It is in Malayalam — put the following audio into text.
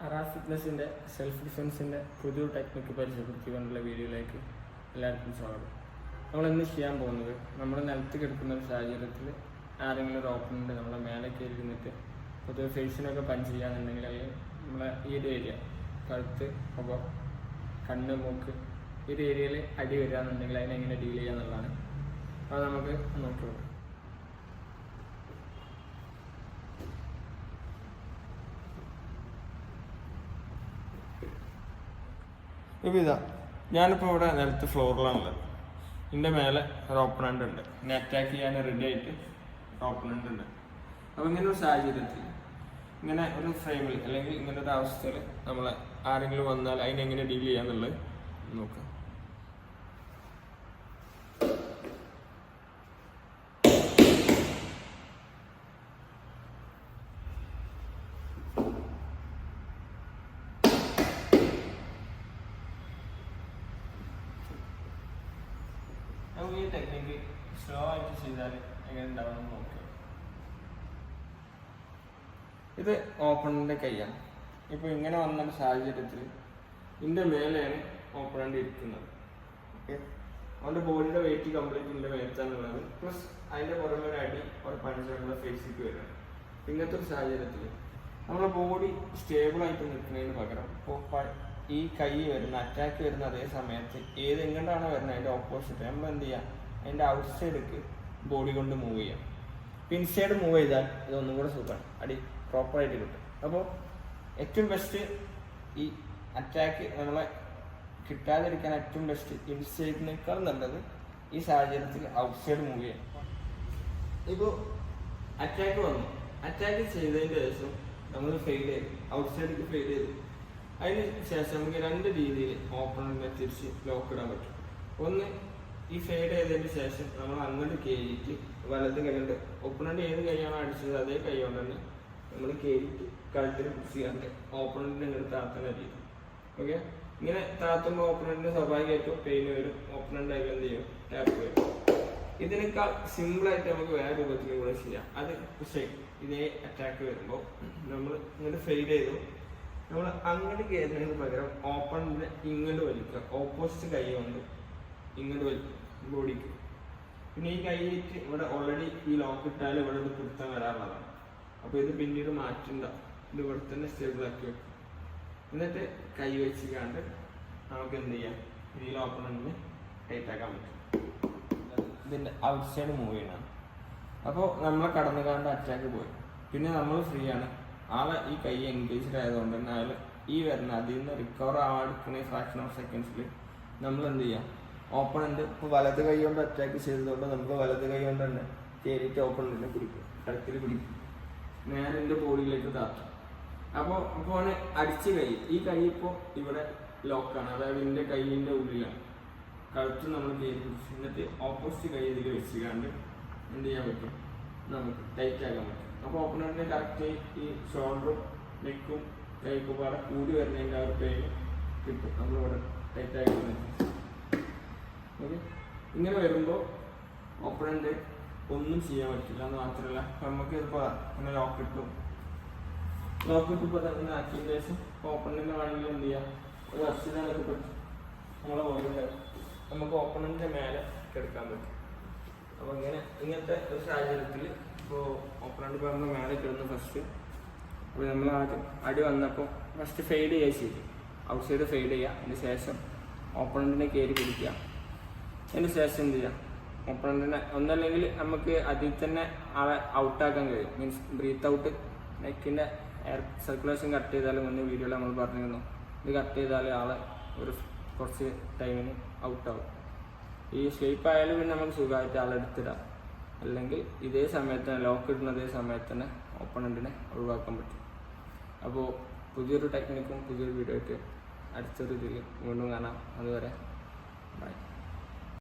അറാസ് ഫിറ്റ്നസിൻ്റെ സെൽഫ് ഡിഫെൻസിൻ്റെ പുതിയൊരു ടെക്നിക്ക് പരിചയപ്പെടുത്തിക്കൊണ്ടുള്ള വീഡിയോയിലേക്ക് എല്ലാവർക്കും സ്വാഗതം. നമ്മളിന്ന് ചെയ്യാൻ പോകുന്നത്, നമ്മൾ നിലത്ത് കിടക്കുന്ന ഒരു സാഹചര്യത്തിൽ ആരെങ്കിലും ഒരു ഓപ്പണൻ്റ് നമ്മളെ മേലെ കയറി ഇരുന്നിട്ട് പൊതുവെ ഫേസിനൊക്കെ പഞ്ച് ചെയ്യാന്നുണ്ടെങ്കിൽ അല്ലെങ്കിൽ നമ്മളെ ഈ ഒരു ഏരിയ കഴുത്ത്, മുഖം, കണ്ണ്, മൂക്ക് ഈ ഒരു ഏരിയയിൽ അടി വരികയാണെന്നുണ്ടെങ്കിൽ അതിനെങ്ങനെ ഡീൽ ചെയ്യുക എന്നുള്ളതാണ്. അപ്പോൾ നമുക്ക് നോക്കിയോളൂ. ഇപ്പോൾ ഇതാ, ഞാനിപ്പോൾ ഇവിടെ നിലത്ത് ഫ്ലോറിലാണുള്ളത്. ഇതിൻ്റെ മേലെ ഒരു ഓപ്പണൻ്റ് ഉണ്ട്, എന്നെ അറ്റാക്ക് ചെയ്യാൻ റെഡി ആയിട്ട് ഓപ്പണൻ്റ് ഉണ്ട്. അപ്പോൾ ഇങ്ങനെ ഒരു സാഹചര്യത്തിൽ, ഇങ്ങനെ ഒരു ഫ്രെയിമിൽ അല്ലെങ്കിൽ ഇങ്ങനെ ഒരു അവസ്ഥയിൽ നമ്മൾ ആരെങ്കിലും വന്നാൽ അതിനെങ്ങനെ ഡീൽ ചെയ്യാന്നുള്ളത് നോക്കാം. നമുക്ക് ഈ ടെക്നിക്ക് സ്ലോ ആയിട്ട് ചെയ്താൽ എങ്ങനെ ഉണ്ടാവണമെന്ന് നോക്കുക. ഇത് ഓപ്പണറിൻ്റെ കൈയാണ്. ഇപ്പോൾ ഇങ്ങനെ വന്ന സാഹചര്യത്തിൽ ഇതിൻ്റെ മേലെയാണ് ഓപ്പണൻ്റ് ഇരിക്കുന്നത്. ഓക്കെ, അവൻ്റെ ബോഡിയുടെ വെയിറ്റ് കംപ്ലീറ്റ് ഇതിൻ്റെ മേലത്താണുള്ളത്. പ്ലസ് അതിൻ്റെ പുറമെ ഒരു അടി ഒരു പഞ്ച് നമ്മുടെ ഫേസിലേക്ക് വരികയാണ്. ഇങ്ങനത്തെ ഒരു സാഹചര്യത്തിൽ നമ്മുടെ ബോഡി സ്റ്റേബിളായിട്ട് നിൽക്കുന്നതിന് പകരം ഈ കൈ വരുന്ന അറ്റാക്ക് വരുന്ന അതേ സമയത്ത് എങ്ങോട്ടാണ് വരുന്നത് അതിൻ്റെ ഓപ്പോസിറ്റ് നമ്മൾ എന്ത് ചെയ്യാം, അതിൻ്റെ ഔട്ട് സൈഡിലേക്ക് ബോഡി കൊണ്ട് മൂവ് ചെയ്യാം. ഇൻസൈഡ് മൂവ് ചെയ്താൽ ഇതൊന്നും കൂടെ സുഖമാണ്, അടി പ്രോപ്പറായിട്ട് കിട്ടും. അപ്പോൾ ഏറ്റവും ബെസ്റ്റ് ഈ അറ്റാക്ക് നമ്മളെ കിട്ടാതിരിക്കാൻ ഏറ്റവും ബെസ്റ്റ് ഇൻസൈഡിനേക്കാൾ നല്ലത് ഈ സാഹചര്യത്തിൽ ഔട്ട് സൈഡ് മൂവ് ചെയ്യാം. ഇപ്പോൾ അറ്റാക്ക് വന്നു, അറ്റാക്ക് ചെയ്തതിന് ശേഷം നമ്മൾ ഫെയിൽ ചെയ്തു, ഔട്ട് സൈഡിലേക്ക് ഫെയിൽ ചെയ്തു. അതിന് ശേഷം നമുക്ക് രണ്ട് രീതിയിൽ ഓപ്പണറിനെ തിരിച്ച് ലോക്ക് ഇടാൻ പറ്റും. ഒന്ന്, ഈ ഫെയ്ഡ് ചെയ്തതിന് ശേഷം നമ്മൾ അങ്ങോട്ട് കയറിയിട്ട് വലത് കൈകൊണ്ട് ഓപ്പണന്റ് ഏത് കൈയാണോ അടിച്ചത് അതേ കൈ കൊണ്ട് തന്നെ നമ്മൾ കയറിയിട്ട് കഴുത്തിൽ പിടിച്ച് ഓപ്പണന്റിനെ ഇങ്ങോട്ട് താത്തുന്ന രീതി. ഓക്കെ, ഇങ്ങനെ താത്തുമ്പോൾ ഓപ്പണന്റിന് സ്വാഭാവികമായിട്ടും പെയിൻ വരും, ഓപ്പണന്റ് ആയിട്ട് എന്ത് ചെയ്യും, ടാപ്പ് വരും. ഇതിനേക്കാൾ സിമ്പിളായിട്ട് നമുക്ക് വേറെ രൂപത്തിൽ കൂടെ ചെയ്യാം. അത് പക്ഷേ ഇതേ അറ്റാക്ക് വരുമ്പോൾ നമ്മൾ ഇങ്ങോട്ട് ഫെയ്ഡ് ചെയ്തു, നമ്മൾ അങ്ങോട്ട് കയറുന്നതിന് പകരം ഓപ്പണിനെ ഇങ്ങോട്ട് വലിക്കുക, ഓപ്പോസിറ്റ് കൈ കൊണ്ട് ഇങ്ങോട്ട് വലിക്കുക ബോഡിക്ക്. പിന്നെ ഈ കൈയിട്ട് ഇവിടെ ഓൾറെഡി ഈ ലോക്ക് ഇട്ടാൽ ഇവിടെ ഇത് പിടുത്തം വരാറുള്ളതാണ്. അപ്പോൾ ഇത് പിന്നീട് മാറ്റണ്ട, ഇത് ഇവിടെ തന്നെ സ്റ്റേബിളാക്കി വെക്കും. എന്നിട്ട് കൈ വെച്ചിക്കാണ്ട് നമുക്ക് എന്ത് ചെയ്യാം, ഈ ഓപ്പണിനെ ടൈറ്റ് ആക്കാൻ പറ്റും. ഇതിൻ്റെ ഔട്ട് സൈഡ് മൂവ് ചെയ്യണം. അപ്പോൾ നമ്മളെ കടന്നു കാണേണ്ട അറ്റാക്ക് പോയി, പിന്നെ നമ്മൾ ഫ്രീ ആണ്. ആളെ ഈ കൈ എൻഗേജ്ഡ് ആയതുകൊണ്ട് തന്നെ അയാൾ ഈ വരുന്ന അതിൽ നിന്ന് റിക്കവർ ആവാൻ ഫ്രാക്ഷൻ ഓഫ് സെക്കൻഡ്സിൽ നമ്മൾ എന്ത് ചെയ്യാം, ഓപ്പണൻ്റ് ഇപ്പോൾ വലത് കൈ കൊണ്ട് അറ്റാക്ക് ചെയ്തതുകൊണ്ട് നമുക്ക് വലത് കൈ കൊണ്ട് തന്നെ കയറിയിട്ട് ഓപ്പണൻറ്റിനെ പിടിക്കും, കഴുത്തിൽ പിടിക്കും, നേരെ എൻ്റെ ബോഡിയിലേക്ക് താത്തും. അപ്പോൾ അടിച്ച് കൈ, ഈ കൈ ഇപ്പോൾ ഇവിടെ ലോക്കാണ്, അതായത് എൻ്റെ കൈയിൻ്റെ ഉള്ളിലാണ്, കഴുത്ത് നമ്മൾ കയറി പിടിച്ചു. എന്നിട്ട് ഓപ്പോസിറ്റ് കൈ ഇതിൽ വെച്ചുകൊണ്ട് എന്ത് ചെയ്യാൻ പറ്റും, നമുക്ക് ടൈറ്റ് ആക്കാൻ പറ്റും. അപ്പോൾ ഓപ്പണറിന് കറക്റ്റ് ഈ ഷോൾഡറും നെക്കും കൈക്കും പാടെ കൂടി വരുന്നതിൻ്റെ ആ ഒരു പെയിൻ കിട്ടും. നമ്മളിവിടെ ടൈറ്റ് ആക്കി ഓക്കെ. ഇങ്ങനെ വരുമ്പോൾ ഓപ്പണൻ്റ് ഒന്നും ചെയ്യാൻ പറ്റില്ല എന്ന് മാത്രമല്ല, നമുക്ക് ഇതിപ്പോൾ അങ്ങനെ ലോക്ക് ഇട്ടും തന്നെ ആക്കിയതിന് ശേഷം ഓപ്പണൻ്റിൻ്റെ വേണമെങ്കിൽ എന്ത് ചെയ്യാം, ഒരു വർഷത്തിനൊക്കെ പറ്റും നമ്മളെ ബോഡിയിൽ നമുക്ക് ഓപ്പണൻ്റിൻ്റെ മേലെ കിടക്കാൻ പറ്റും. അപ്പോൾ ഇങ്ങനത്തെ ഒരു സാഹചര്യത്തിൽ ഇപ്പോൾ ഓപ്പണൻ്റ് പറഞ്ഞ മേലെ കിടന്ന് ഫസ്റ്റ്, അപ്പോൾ നമ്മൾ ആദ്യം അടി വന്നപ്പോൾ ഫസ്റ്റ് ഫെയ്ഡ് ചെയ്യുക ചെയ്യും, ഔട്ട് സൈഡ് ഫെയ്ഡ് ചെയ്യുക. അതിന് ശേഷം ഓപ്പണൻറ്റിനെ കയറി പിടിക്കുക. അതിന് ശേഷം എന്ത് ചെയ്യുക, ഓപ്പണൻറ്റിനെ ഒന്നല്ലെങ്കിൽ നമുക്ക് അതിൽ തന്നെ ആളെ ഔട്ടാക്കാൻ കഴിയും. മീൻസ് ബ്രീത്ത് ഔട്ട്, നെക്കിൻ്റെ എയർ സർക്കുലേഷൻ കട്ട് ചെയ്താൽ മുന്നേ വീഡിയോയിൽ നമ്മൾ പറഞ്ഞിരുന്നു, ഇത് കട്ട് ചെയ്താൽ ആളെ കുറച്ച് ടൈമിന് ഔട്ടാവും. ഈ ഷേപ്പ് ആയാലും പിന്നെ നമുക്ക് സുഖമായിട്ട് ആളെ എടുത്തിടാം. അല്ലെങ്കിൽ ഇതേ സമയത്ത് തന്നെ ലോക്ക് ഇടുന്ന അതേ സമയത്ത് തന്നെ ഓപ്പണൻറ്റിനെ ഒഴിവാക്കാൻ പറ്റും. അപ്പോൾ പുതിയൊരു ടെക്നിക്കും പുതിയൊരു വീഡിയോ ആയിട്ട് അടുത്തൊരു ഇതിൽ വീണ്ടും കാണാം. അതുവരെ ബൈ.